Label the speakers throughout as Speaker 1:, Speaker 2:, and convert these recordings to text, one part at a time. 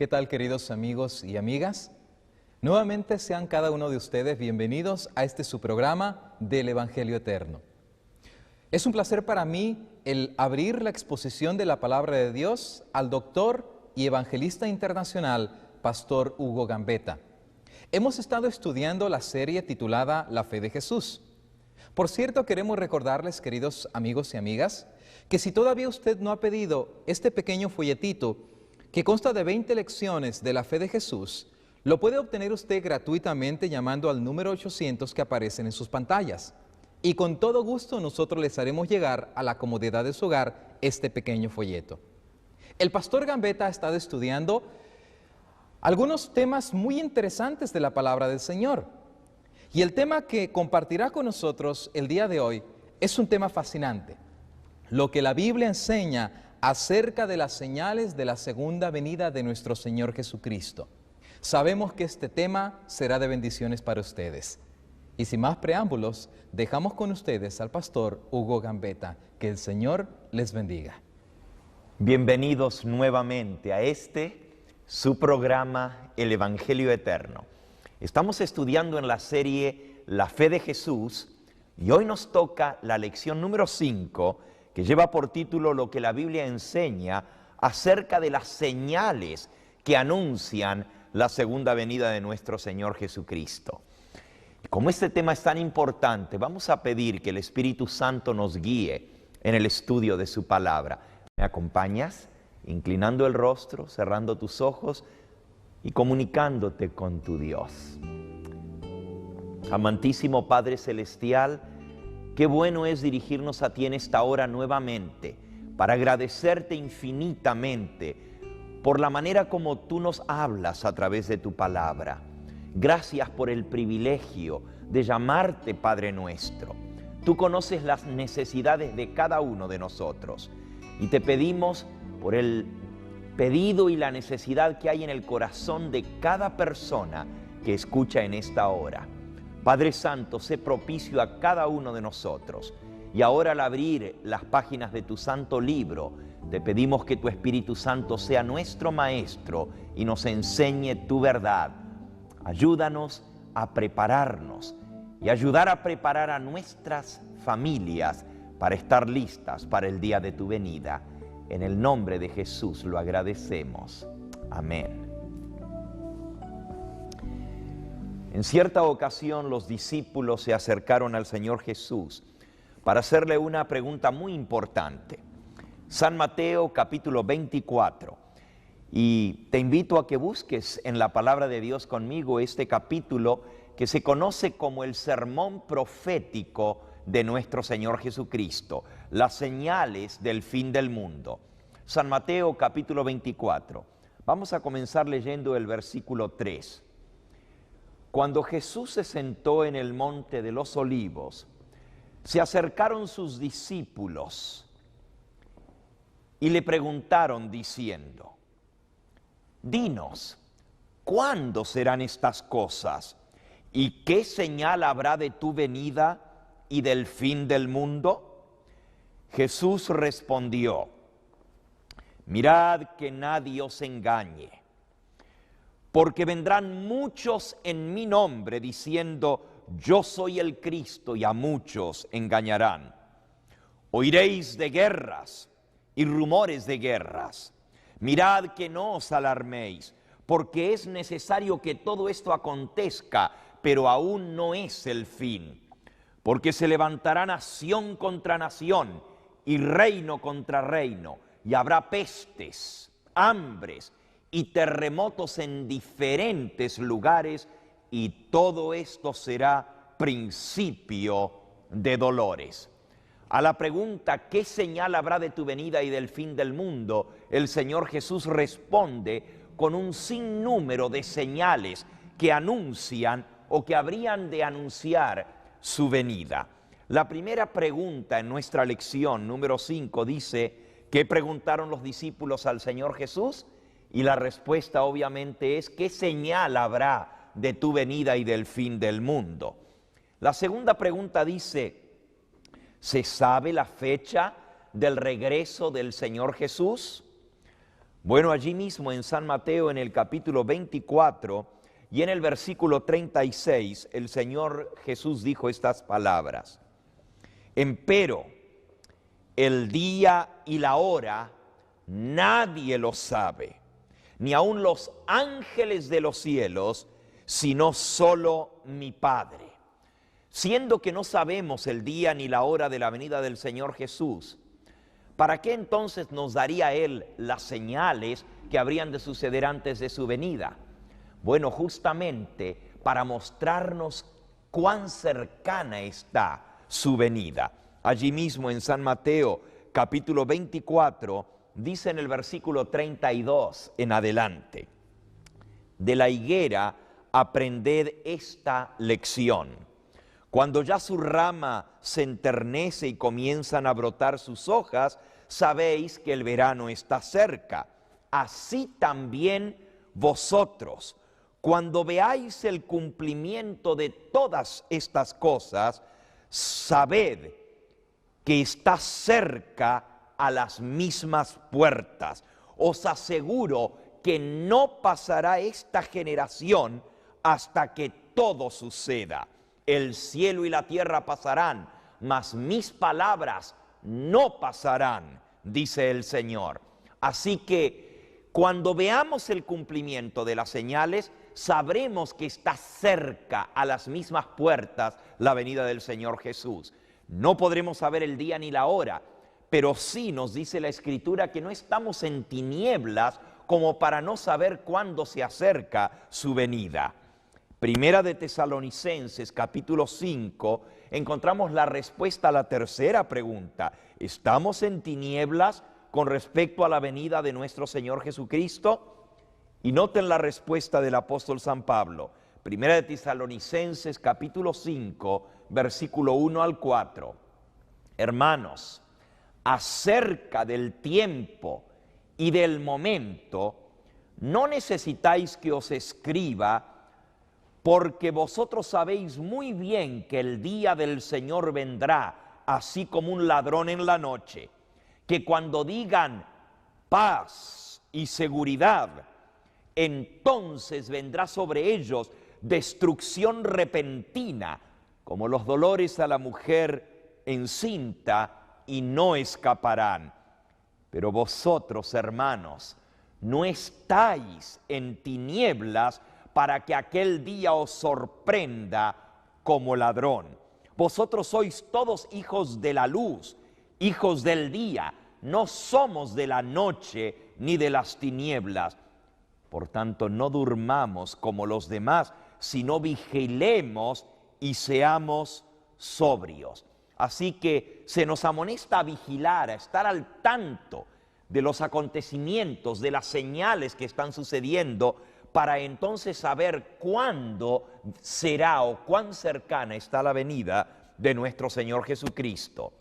Speaker 1: ¿Qué tal, queridos amigos y amigas? Nuevamente sean cada uno de ustedes bienvenidos a este su programa del Evangelio Eterno. Es un placer para mí el abrir la exposición de la Palabra de Dios al doctor y evangelista internacional, Pastor Hugo Gambetta. Hemos estado estudiando la serie titulada La Fe de Jesús. Por cierto, queremos recordarles, queridos amigos y amigas, que si todavía usted no ha pedido este pequeño folletito que consta de 20 lecciones de la fe de Jesús, lo puede obtener usted gratuitamente llamando al número 800 que aparecen en sus pantallas. Y con todo gusto nosotros les haremos llegar a la comodidad de su hogar este pequeño folleto. El pastor Gambetta ha estado estudiando algunos temas muy interesantes de la palabra del Señor. Y el tema que compartirá con nosotros el día de hoy es un tema fascinante. Lo que la Biblia enseña acerca de las señales de la segunda venida de nuestro Señor Jesucristo. Sabemos que este tema será de bendiciones para ustedes. Y sin más preámbulos, dejamos con ustedes al pastor Hugo Gambetta. Que el Señor les bendiga.
Speaker 2: Bienvenidos nuevamente a su programa, El Evangelio Eterno. Estamos estudiando en la serie La Fe de Jesús y hoy nos toca la lección número 5, que lleva por título Lo que la Biblia enseña acerca de las señales que anuncian la segunda venida de nuestro Señor Jesucristo. Y como este tema es tan importante, vamos a pedir que el Espíritu Santo nos guíe en el estudio de su palabra. ¿Me acompañas? Inclinando el rostro, cerrando tus ojos y comunicándote con tu Dios. Amantísimo Padre Celestial, qué bueno es dirigirnos a ti en esta hora nuevamente para agradecerte infinitamente por la manera como tú nos hablas a través de tu palabra. Gracias por el privilegio de llamarte Padre nuestro. Tú conoces las necesidades de cada uno de nosotros y te pedimos por el pedido y la necesidad que hay en el corazón de cada persona que escucha en esta hora. Padre Santo, sé propicio a cada uno de nosotros. Y ahora al abrir las páginas de tu santo libro, te pedimos que tu Espíritu Santo sea nuestro Maestro y nos enseñe tu verdad. Ayúdanos a prepararnos y ayudar a preparar a nuestras familias para estar listas para el día de tu venida. En el nombre de Jesús lo agradecemos. Amén. En cierta ocasión los discípulos se acercaron al Señor Jesús para hacerle una pregunta muy importante. San Mateo capítulo 24. Y te invito a que busques en la palabra de Dios conmigo este capítulo que se conoce como el sermón profético de nuestro Señor Jesucristo, las señales del fin del mundo. San Mateo capítulo 24. Vamos a comenzar leyendo el versículo 3. Cuando Jesús se sentó en el monte de los Olivos, se acercaron sus discípulos y le preguntaron diciendo: Dinos, ¿cuándo serán estas cosas? ¿Y qué señal habrá de tu venida y del fin del mundo? Jesús respondió: Mirad que nadie os engañe, porque vendrán muchos en mi nombre diciendo: Yo soy el Cristo, y a muchos engañarán. Oiréis de guerras y rumores de guerras. Mirad que no os alarméis, porque es necesario que todo esto acontezca, pero aún no es el fin. Porque se levantará nación contra nación y reino contra reino, y habrá pestes, hambres y terremotos en diferentes lugares, y todo esto será principio de dolores. A la pregunta, ¿qué señal habrá de tu venida y del fin del mundo?, el Señor Jesús responde con un sinnúmero de señales que anuncian o que habrían de anunciar su venida. La primera pregunta en nuestra lección número 5 dice: ¿qué preguntaron los discípulos al Señor Jesús? Y la respuesta obviamente es: ¿qué señal habrá de tu venida y del fin del mundo? La segunda pregunta dice: ¿se sabe la fecha del regreso del Señor Jesús? Bueno, allí mismo en San Mateo, en el capítulo 24 y en el versículo 36, el Señor Jesús dijo estas palabras: empero el día y la hora nadie lo sabe, ni aun los ángeles de los cielos, sino solo mi Padre. Siendo que no sabemos el día ni la hora de la venida del Señor Jesús, ¿para qué entonces nos daría Él las señales que habrían de suceder antes de su venida? Bueno, justamente para mostrarnos cuán cercana está su venida. Allí mismo en San Mateo, capítulo 24, dice en el versículo 32 en adelante: de la higuera aprended esta lección. Cuando ya su rama se enternece y comienzan a brotar sus hojas, sabéis que el verano está cerca. Así también vosotros, cuando veáis el cumplimiento de todas estas cosas, sabed que está cerca a las mismas puertas. Os aseguro que no pasará esta generación hasta que todo suceda. El cielo y la tierra pasarán, mas mis palabras no pasarán, dice el Señor. Así que cuando veamos el cumplimiento de las señales, sabremos que está cerca, a las mismas puertas, la venida del Señor Jesús. No podremos saber el día ni la hora, pero sí nos dice la Escritura que no estamos en tinieblas como para no saber cuándo se acerca su venida. Primera de Tesalonicenses, capítulo 5, encontramos la respuesta a la tercera pregunta. ¿Estamos en tinieblas con respecto a la venida de nuestro Señor Jesucristo? Y noten la respuesta del apóstol San Pablo. Primera de Tesalonicenses, capítulo 5, versículo 1 al 4. Hermanos, acerca del tiempo y del momento, no necesitáis que os escriba, porque vosotros sabéis muy bien que el día del Señor vendrá, así como un ladrón en la noche, que cuando digan paz y seguridad, entonces vendrá sobre ellos destrucción repentina, como los dolores a la mujer encinta, y no escaparán. Pero vosotros, hermanos, no estáis en tinieblas para que aquel día os sorprenda como ladrón. Vosotros sois todos hijos de la luz, hijos del día, no somos de la noche ni de las tinieblas. Por tanto, no durmamos como los demás, sino vigilemos y seamos sobrios. Así que se nos amonesta a vigilar, a estar al tanto de los acontecimientos, de las señales que están sucediendo, para entonces saber cuándo será o cuán cercana está la venida de nuestro Señor Jesucristo.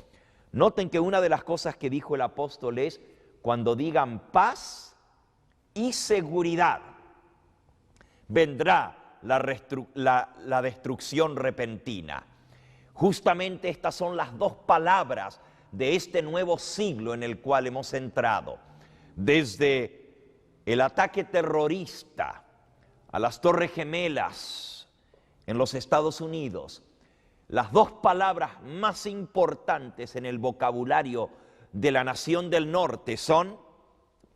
Speaker 2: Noten que una de las cosas que dijo el apóstol es: cuando digan paz y seguridad, vendrá la destrucción repentina. Justamente estas son las dos palabras de este nuevo siglo en el cual hemos entrado. Desde el ataque terrorista a las Torres Gemelas en los Estados Unidos, las dos palabras más importantes en el vocabulario de la nación del norte son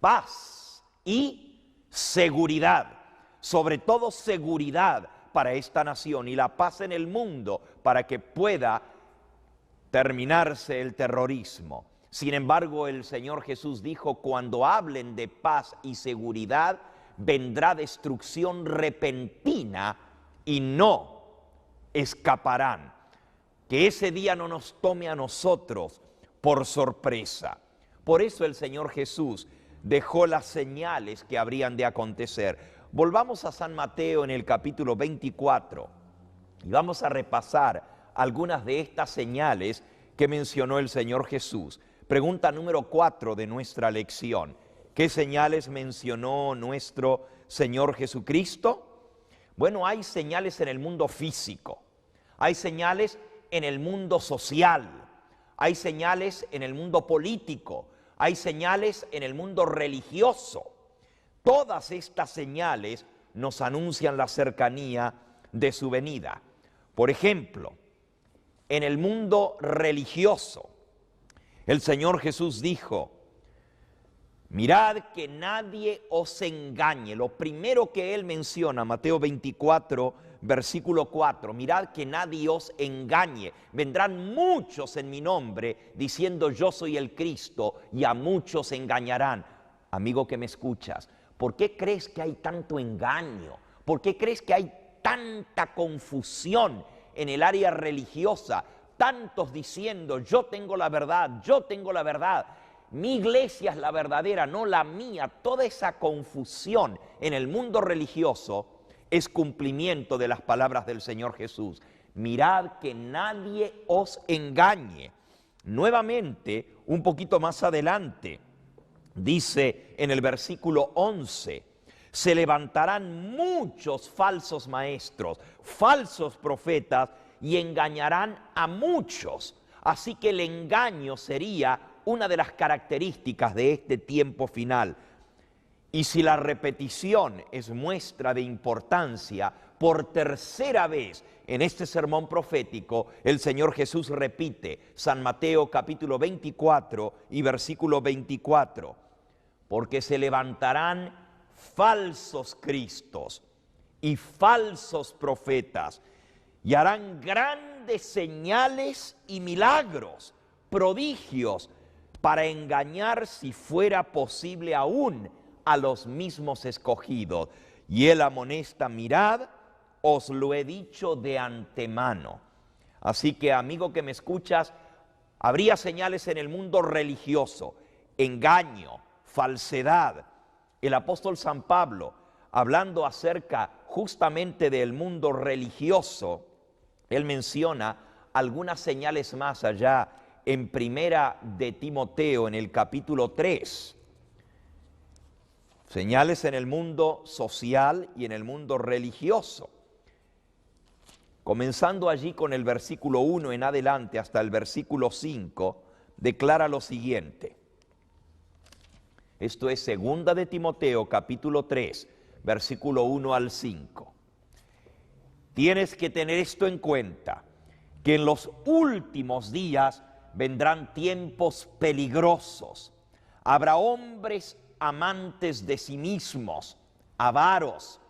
Speaker 2: paz y seguridad. Sobre todo seguridad para esta nación y la paz en el mundo para que pueda terminarse el terrorismo. Sin embargo, el Señor Jesús dijo: cuando hablen de paz y seguridad, vendrá destrucción repentina y no escaparán. Que ese día no nos tome a nosotros por sorpresa. Por eso el Señor Jesús dejó las señales que habrían de acontecer. Volvamos a San Mateo en el capítulo 24 y vamos a repasar algunas de estas señales que mencionó el Señor Jesús. Pregunta número 4 de nuestra lección: ¿qué señales mencionó nuestro Señor Jesucristo? Bueno, hay señales en el mundo físico, hay señales en el mundo social, hay señales en el mundo político, hay señales en el mundo religioso. Todas estas señales nos anuncian la cercanía de su venida. Por ejemplo, en el mundo religioso, el Señor Jesús dijo: mirad que nadie os engañe. Lo primero que Él menciona, Mateo 24, versículo 4, mirad que nadie os engañe. Vendrán muchos en mi nombre diciendo yo soy el Cristo, y a muchos engañarán. Amigo que me escuchas, ¿por qué crees que hay tanto engaño? ¿Por qué crees que hay tanta confusión en el área religiosa? Tantos diciendo yo tengo la verdad, yo tengo la verdad. Mi iglesia es la verdadera, no la mía. Toda esa confusión en el mundo religioso es cumplimiento de las palabras del Señor Jesús. Mirad que nadie os engañe. Nuevamente, un poquito más adelante, dice en el versículo 11, se levantarán muchos falsos maestros, falsos profetas, y engañarán a muchos. Así que el engaño sería una de las características de este tiempo final. Y si la repetición es muestra de importancia, por tercera vez en este sermón profético, el Señor Jesús repite, San Mateo capítulo 24 y versículo 24, porque se levantarán falsos cristos y falsos profetas, y harán grandes señales y milagros, prodigios, para engañar, si fuera posible aún, a los mismos escogidos. Y Él amonesta: mirad, os lo he dicho de antemano. Así que, amigo que me escuchas, habría señales en el mundo religioso, engaño, falsedad. El apóstol San Pablo, hablando acerca justamente del mundo religioso, él menciona algunas señales más allá en Primera de Timoteo, en el capítulo 3. Señales en el mundo social y en el mundo religioso. Comenzando allí con el versículo 1 en adelante hasta el versículo 5, declara lo siguiente. Esto es Segunda de Timoteo, capítulo 3, versículo 1 al 5. Tienes que tener esto en cuenta, que en los últimos días vendrán tiempos peligrosos. Habrá hombres amantes de sí mismos, avaros,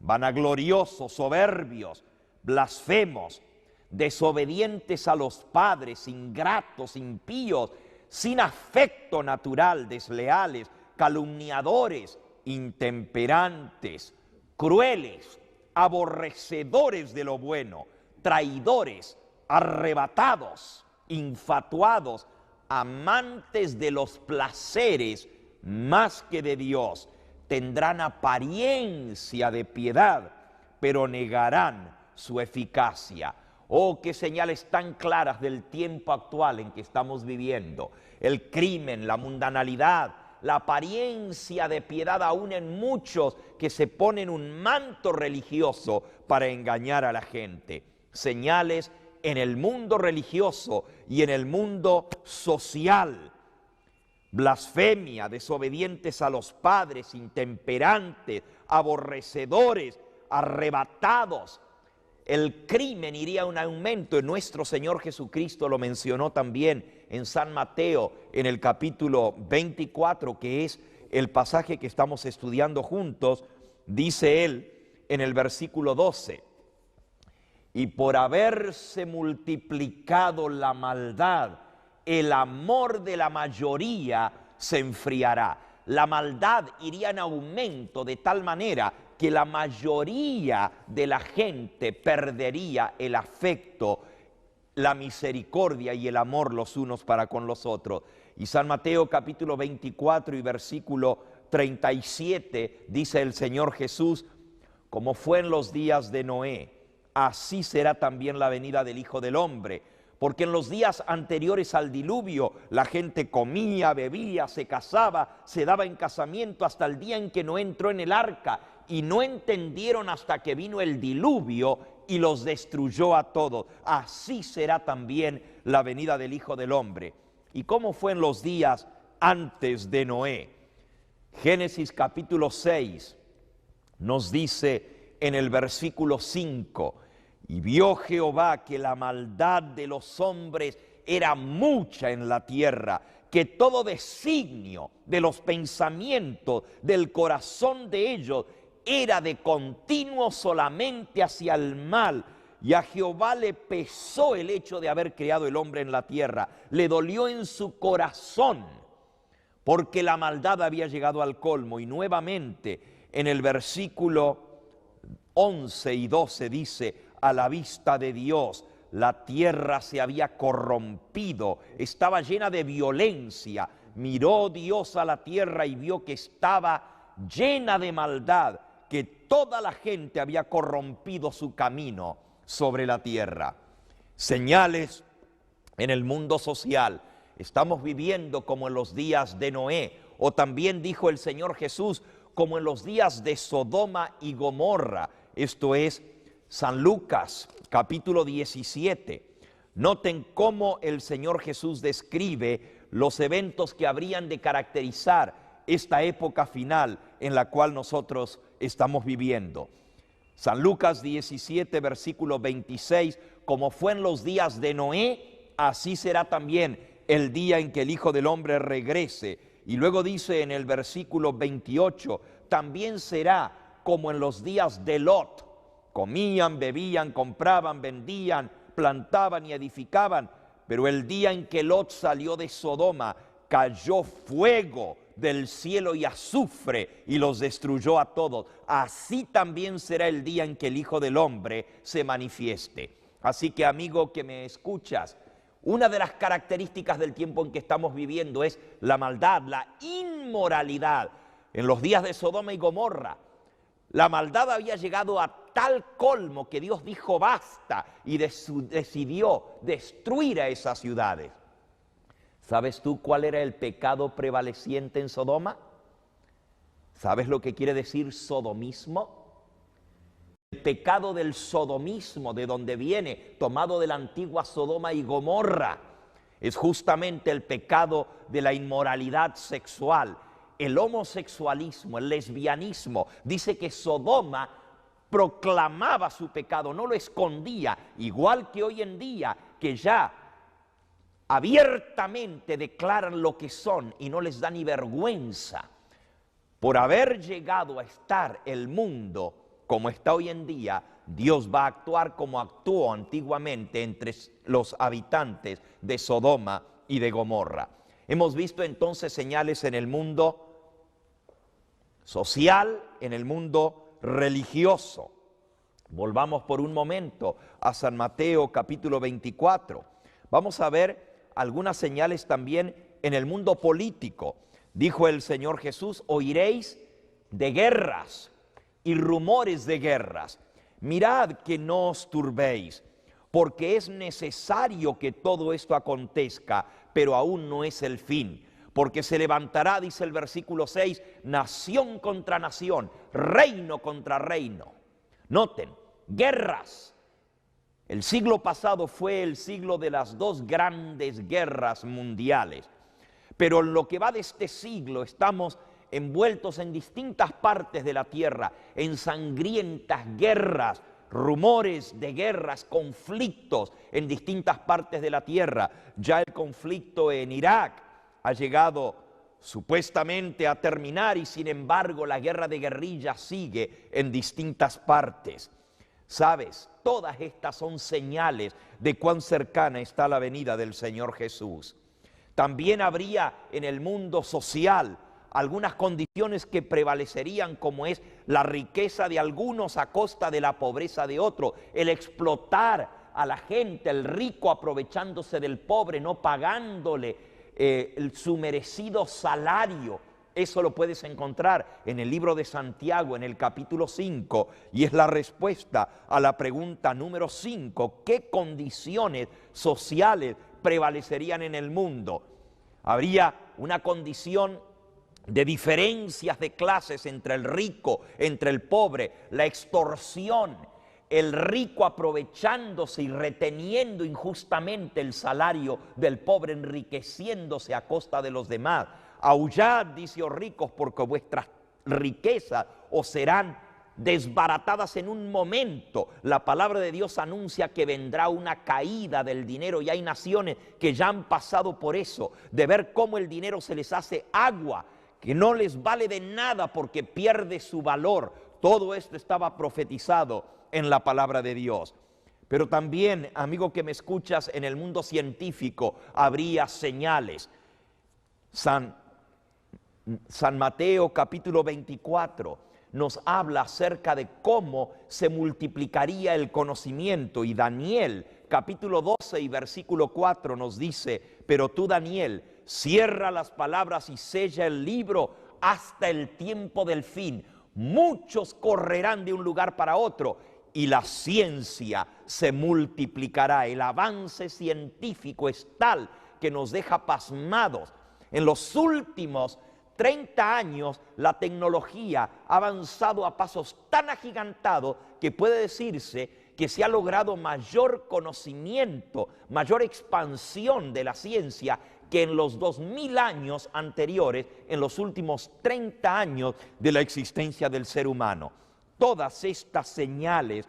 Speaker 2: vanagloriosos, soberbios, blasfemos, desobedientes a los padres, ingratos, impíos, sin afecto natural, desleales, calumniadores, intemperantes, crueles, aborrecedores de lo bueno, traidores, arrebatados, infatuados, amantes de los placeres más que de Dios. Tendrán apariencia de piedad, pero negarán su eficacia. Oh, qué señales tan claras del tiempo actual en que estamos viviendo. El crimen, la mundanalidad, la apariencia de piedad aún en muchos que se ponen un manto religioso para engañar a la gente. Señales en el mundo religioso y en el mundo social. Blasfemia, desobedientes a los padres, intemperantes, aborrecedores, arrebatados. El crimen iría en aumento. Nuestro Señor Jesucristo lo mencionó también en San Mateo, en el capítulo 24, que es el pasaje que estamos estudiando juntos. Dice Él en el versículo 12, y por haberse multiplicado la maldad, el amor de la mayoría se enfriará. La maldad iría en aumento de tal manera que la mayoría de la gente perdería el afecto, la misericordia y el amor los unos para con los otros. Y San Mateo capítulo 24 y versículo 37 dice el Señor Jesús: como fue en los días de Noé, así será también la venida del Hijo del Hombre. Porque en los días anteriores al diluvio la gente comía, bebía, se casaba, se daba en casamiento hasta el día en que Noé entró en el arca, y no entendieron hasta que vino el diluvio y los destruyó a todos. Así será también la venida del Hijo del Hombre. ¿Y cómo fue en los días antes de Noé? Génesis capítulo 6 nos dice en el versículo 5, y vio Jehová que la maldad de los hombres era mucha en la tierra, que todo designio de los pensamientos del corazón de ellos era de continuo solamente hacia el mal. Y a Jehová le pesó el hecho de haber creado el hombre en la tierra, le dolió en su corazón, porque la maldad había llegado al colmo. Y nuevamente en el versículo 11 y 12 dice, a la vista de Dios la tierra se había corrompido, estaba llena de violencia. Miró Dios a la tierra y vio que estaba llena de maldad, que toda la gente había corrompido su camino sobre la tierra. Señales en el mundo social. Estamos viviendo como en los días de Noé, o también dijo el Señor Jesús, como en los días de Sodoma y Gomorra. Esto es San Lucas, capítulo 17. Noten cómo el Señor Jesús describe los eventos que habrían de caracterizar esta época final en la cual nosotros estamos viviendo. San Lucas 17, versículo 26, como fue en los días de Noé, así será también el día en que el Hijo del Hombre regrese. Y luego dice en el versículo 28, también será como en los días de Lot. Comían, bebían, compraban, vendían, plantaban y edificaban. Pero el día en que Lot salió de Sodoma, cayó fuego del cielo y azufre y los destruyó a todos. Así también será el día en que el Hijo del Hombre se manifieste. Así que, amigo que me escuchas, una de las características del tiempo en que estamos viviendo es la maldad, la inmoralidad. En los días de Sodoma y Gomorra, la maldad había llegado a tal colmo que Dios dijo basta y decidió destruir a esas ciudades. ¿Sabes tú cuál era el pecado prevaleciente en Sodoma? ¿Sabes lo que quiere decir sodomismo? El pecado del sodomismo, de donde viene, tomado de la antigua Sodoma y Gomorra, es justamente el pecado de la inmoralidad sexual. El homosexualismo, el lesbianismo, dice que Sodoma proclamaba su pecado, no lo escondía, igual que hoy en día, que ya abiertamente declaran lo que son y no les da ni vergüenza. Por haber llegado a estar el mundo como está hoy en día, Dios va a actuar como actuó antiguamente entre los habitantes de Sodoma y de Gomorra. Hemos visto entonces señales en el mundo social, en el mundo religioso. Volvamos por un momento a San Mateo capítulo 24. Vamos a ver algunas señales también en el mundo político. Dijo el Señor Jesús, oiréis de guerras y rumores de guerras. Mirad que no os turbéis, porque es necesario que todo esto acontezca, pero aún no es el fin. Porque se levantará, dice el versículo 6, nación contra nación, reino contra reino. Noten, guerras. El siglo pasado fue el siglo de las dos grandes guerras mundiales. Pero en lo que va de este siglo estamos envueltos en distintas partes de la tierra, en sangrientas guerras, rumores de guerras, conflictos en distintas partes de la tierra. Ya el conflicto en Irak ha llegado supuestamente a terminar y sin embargo la guerra de guerrilla sigue en distintas partes. ¿Sabes? Todas estas son señales de cuán cercana está la venida del Señor Jesús. También habría en el mundo social algunas condiciones que prevalecerían, como es la riqueza de algunos a costa de la pobreza de otros, el explotar a la gente, el rico aprovechándose del pobre, no pagándole su merecido salario. Eso lo puedes encontrar en el libro de Santiago, en el capítulo 5, y es la respuesta a la pregunta número 5. ¿Qué condiciones sociales prevalecerían en el mundo? Habría una condición de diferencias de clases entre el rico, entre el pobre, la extorsión, el rico aprovechándose y reteniendo injustamente el salario del pobre, enriqueciéndose a costa de los demás. Aullad, dice, oh ricos, porque vuestras riquezas os serán desbaratadas en un momento. La palabra de Dios anuncia que vendrá una caída del dinero y hay naciones que ya han pasado por eso, de ver cómo el dinero se les hace agua, que no les vale de nada porque pierde su valor. Todo esto estaba profetizado en la palabra de Dios. Pero también, amigo que me escuchas, en el mundo científico habría señales. San Mateo capítulo 24 nos habla acerca de cómo se multiplicaría el conocimiento, y Daniel capítulo 12 y versículo 4 nos dice: pero tú, Daniel, cierra las palabras y sella el libro hasta el tiempo del fin. Muchos correrán de un lugar para otro y la ciencia se multiplicará. El avance científico es tal que nos deja pasmados. En los últimos 30 años la tecnología ha avanzado a pasos tan agigantados que puede decirse que se ha logrado mayor conocimiento, mayor expansión de la ciencia que en los 2000 años anteriores, en los últimos 30 años de la existencia del ser humano. Todas estas señales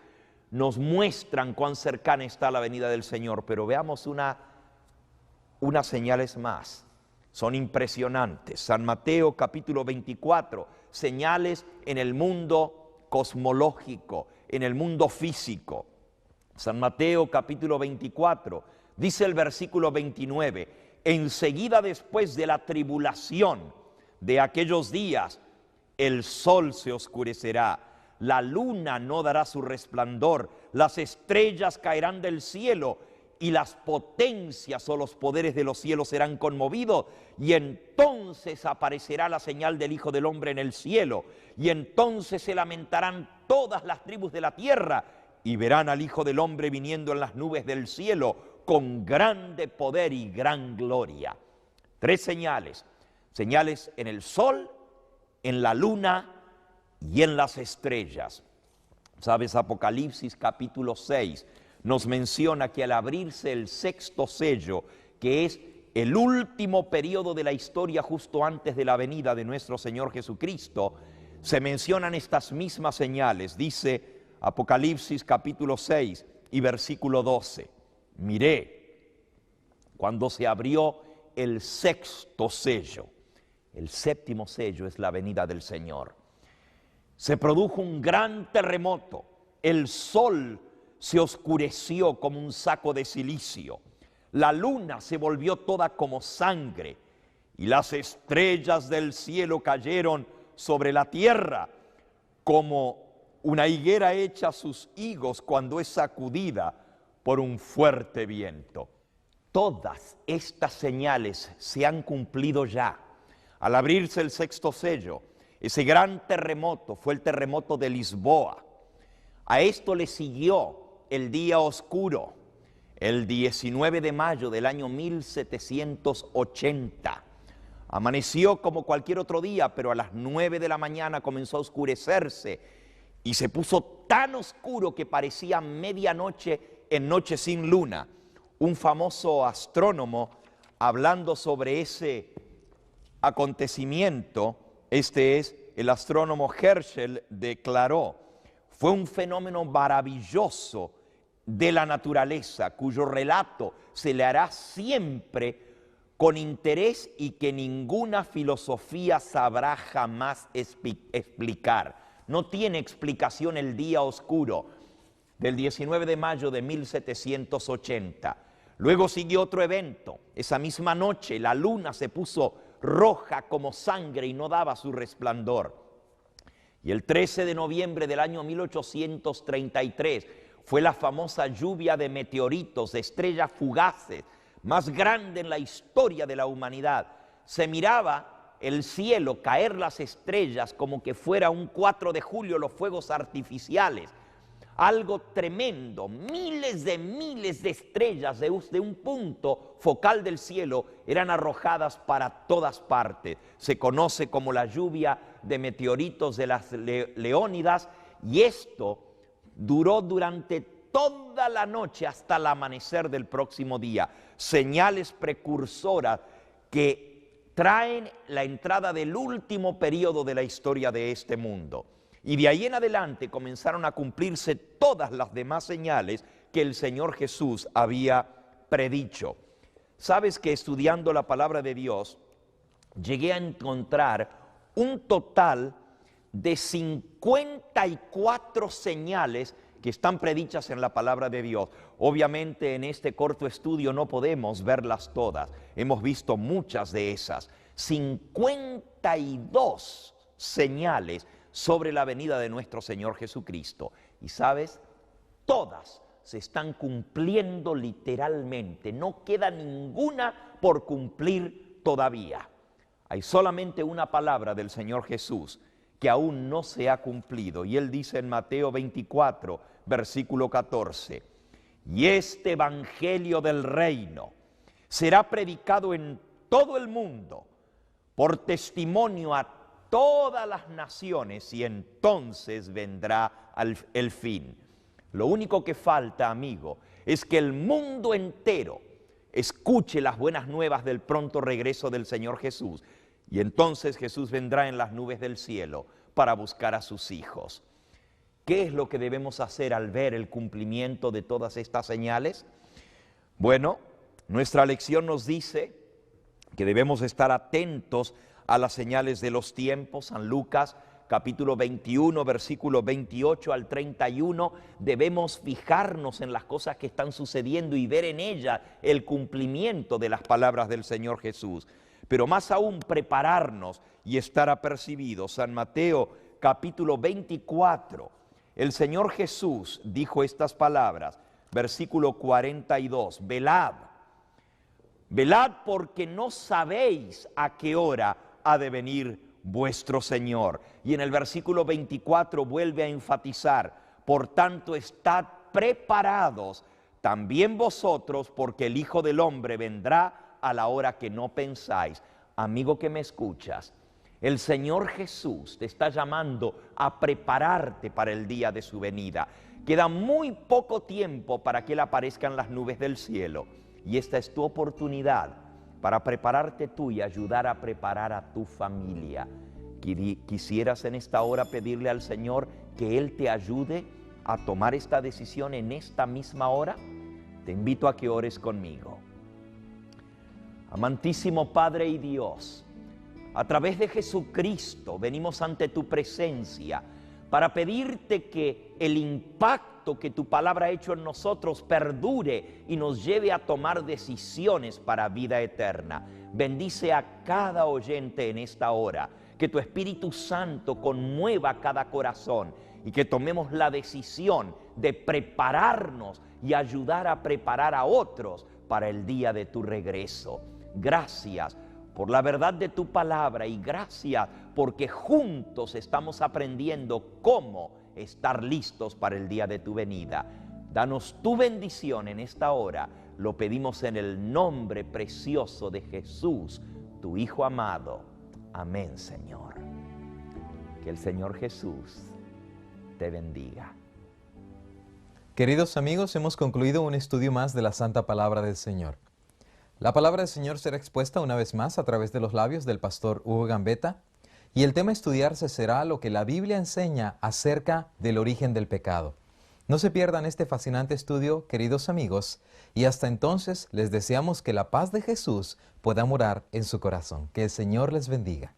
Speaker 2: nos muestran cuán cercana está la venida del Señor, pero veamos unas señales más. Son impresionantes. San Mateo capítulo 24, señales en el mundo cosmológico, en el mundo físico. San Mateo capítulo 24, dice el versículo 29, enseguida después de la tribulación de aquellos días, el sol se oscurecerá, la luna no dará su resplandor, las estrellas caerán del cielo y las potencias o los poderes de los cielos serán conmovidos, y entonces aparecerá la señal del Hijo del Hombre en el cielo, y entonces se lamentarán todas las tribus de la tierra, y verán al Hijo del Hombre viniendo en las nubes del cielo, con grande poder y gran gloria. 3 señales, señales en el sol, en la luna y en las estrellas. ¿Sabes? Apocalipsis capítulo 6 nos menciona que al abrirse el 6º sello, que es el último periodo de la historia justo antes de la venida de nuestro Señor Jesucristo, se mencionan estas mismas señales. Dice Apocalipsis capítulo 6 y versículo 12, miré cuando se abrió el 6º sello. El 7º sello es la venida del Señor. Se produjo un gran terremoto, el sol se oscureció como un saco de silicio, la luna se volvió toda como sangre y las estrellas del cielo cayeron sobre la tierra como una higuera echa sus higos cuando es sacudida por un fuerte viento. Todas estas señales se han cumplido ya. Al abrirse el 6º sello, ese gran terremoto fue el terremoto de Lisboa. A esto le siguió el día oscuro, el 19 de mayo del año 1780. Amaneció como cualquier otro día, pero a las 9 de la mañana comenzó a oscurecerse y se puso tan oscuro que parecía medianoche en noche sin luna. Un famoso astrónomo, hablando sobre ese acontecimiento, este es el astrónomo Herschel, declaró: fue un fenómeno maravilloso de la naturaleza, cuyo relato se le hará siempre con interés y que ninguna filosofía sabrá jamás explicar. No tiene explicación el día oscuro del 19 de mayo de 1780. Luego siguió otro evento. Esa misma noche la luna se puso roja como sangre y no daba su resplandor. Y el 13 de noviembre del año 1833 fue la famosa lluvia de meteoritos, de estrellas fugaces, más grande en la historia de la humanidad. Se miraba el cielo caer las estrellas como que fuera un 4 de julio los fuegos artificiales. Algo tremendo, miles de estrellas de un punto focal del cielo eran arrojadas para todas partes. Se conoce como la lluvia de meteoritos de las Leónidas, y esto duró durante toda la noche hasta el amanecer del próximo día. Señales precursoras que traen la entrada del último periodo de la historia de este mundo. Y de ahí en adelante comenzaron a cumplirse todas las demás señales que el Señor Jesús había predicho. Sabes que estudiando la palabra de Dios, llegué a encontrar un total de 54 señales que están predichas en la palabra de Dios. Obviamente en este corto estudio no podemos verlas todas. Hemos visto muchas de esas. 52 señales sobre la venida de nuestro Señor Jesucristo. Y sabes, todas se están cumpliendo literalmente. No queda ninguna por cumplir todavía. Hay solamente una palabra del Señor Jesús que aún no se ha cumplido. Y Él dice en Mateo 24, versículo 14, y este evangelio del reino será predicado en todo el mundo por testimonio a todas las naciones y entonces vendrá el fin. Lo único que falta, amigo, es que el mundo entero escuche las buenas nuevas del pronto regreso del Señor Jesús. Y entonces Jesús vendrá en las nubes del cielo para buscar a sus hijos. ¿Qué es lo que debemos hacer al ver el cumplimiento de todas estas señales? Bueno, nuestra lección nos dice que debemos estar atentos a las señales de los tiempos. San Lucas capítulo 21, versículo 28 al 31, debemos fijarnos en las cosas que están sucediendo y ver en ellas el cumplimiento de las palabras del Señor Jesús. Pero más aún prepararnos y estar apercibidos. San Mateo capítulo 24, el Señor Jesús dijo estas palabras, versículo 42, velad, velad porque no sabéis a qué hora ha de venir vuestro Señor. Y en el versículo 24 vuelve a enfatizar, por tanto estad preparados también vosotros, porque el Hijo del Hombre vendrá a la hora que no pensáis. Amigo que me escuchas, el Señor Jesús te está llamando a prepararte para el día de su venida. Queda muy poco tiempo para que Él aparezca en las nubes del cielo. Y esta es tu oportunidad para prepararte tú y ayudar a preparar a tu familia. Quisieras en esta hora pedirle al Señor que Él te ayude a tomar esta decisión en esta misma hora. Te invito a que ores conmigo. Amantísimo Padre y Dios, a través de Jesucristo venimos ante tu presencia para pedirte que el impacto que tu palabra ha hecho en nosotros perdure y nos lleve a tomar decisiones para vida eterna. Bendice a cada oyente en esta hora, que tu Espíritu Santo conmueva cada corazón y que tomemos la decisión de prepararnos y ayudar a preparar a otros para el día de tu regreso. Gracias por la verdad de tu palabra y gracias porque juntos estamos aprendiendo cómo estar listos para el día de tu venida. Danos tu bendición en esta hora. Lo pedimos en el nombre precioso de Jesús, tu Hijo amado. Amén, Señor. Que el Señor Jesús te bendiga.
Speaker 1: Queridos amigos, hemos concluido un estudio más de la Santa Palabra del Señor. La palabra del Señor será expuesta una vez más a través de los labios del pastor Hugo Gambetta y el tema a estudiarse será lo que la Biblia enseña acerca del origen del pecado. No se pierdan este fascinante estudio, queridos amigos, y hasta entonces les deseamos que la paz de Jesús pueda morar en su corazón. Que el Señor les bendiga.